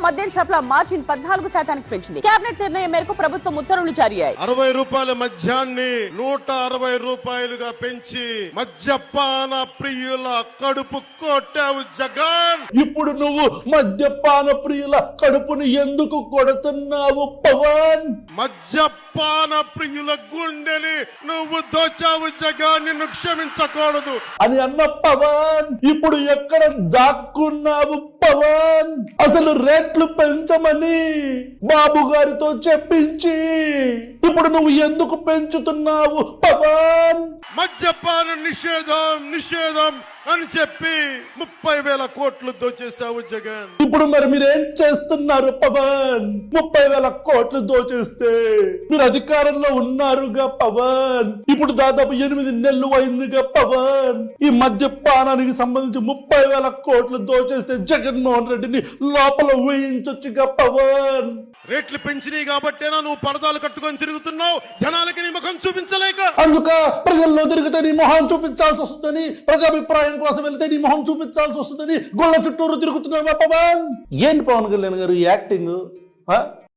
మద్యం షాపుల మార్జిన్ 14% పెంచింది. కేబినెట్ నిర్ణయం మేరకు ప్రభుత్వం ఉత్తర్వులు జారీ అయ్యాయి. 60 రూపాయల మద్యాన్ని 160 రూపాయలుగా పెంచి మద్యపాన ప్రియుల కడుపు కొట్టావు జగన్. ఇప్పుడు నువ్వు మద్యపాన ప్రియుల కడుపుని ఎందుకు కొడుతున్నావు పవన్? మద్యపాన ప్రియుల గుండెని నువ్వు దోచావు జగన్, నిన్ను క్షమించకూడదు అని అన్న పవన్ ఇప్పుడు ఎక్కడ దాక్కున్నావు పవన్? అసలు రేట్లు పెంచమని బాబు గారితో చెప్పించి ఇప్పుడు నువ్వు ఎందుకు పెంచుతున్నావు పవన్? మద్యపాన నిషేధం నిషేధం అని చెప్పి 30,000 కోట్లు దోచేశావు జగన్. ఇప్పుడు మరి మీరేం చేస్తున్నారు పవన్? 30,000 కోట్లు దోచేస్తే మీరు అధికారంలో ఉన్నారుగా పవన్. ఇప్పుడు దాదాపు 8 నెలలు అయిందిగా పవన్. ఈ మద్యపానానికి సంబంధించి 30,000 కోట్లు దోచేస్తే జగన్మోహన్ రెడ్డిని లోపల ఊహించొచ్చుగా పవన్. రేట్లు పెంచినాయి కాబట్టేనా నువ్వు పరదాలు కట్టుకొని తిరుగుతున్నావు, జనాలకి నీ ముఖం చూపించలేక? అందుక ప్రజల్లో తిరిగితే నీ మొహం చూపించాల్సి వస్తుందని, ప్రజాభిప్రాయం కోసం వెళ్తే నీ మొహం చూపించాల్సి వస్తుందని గుళ్ళ చుట్టూరు తిరుగుతున్నావా పవన్? ఏంటి పవన్ కళ్యాణ్ గారు యాక్టింగ్?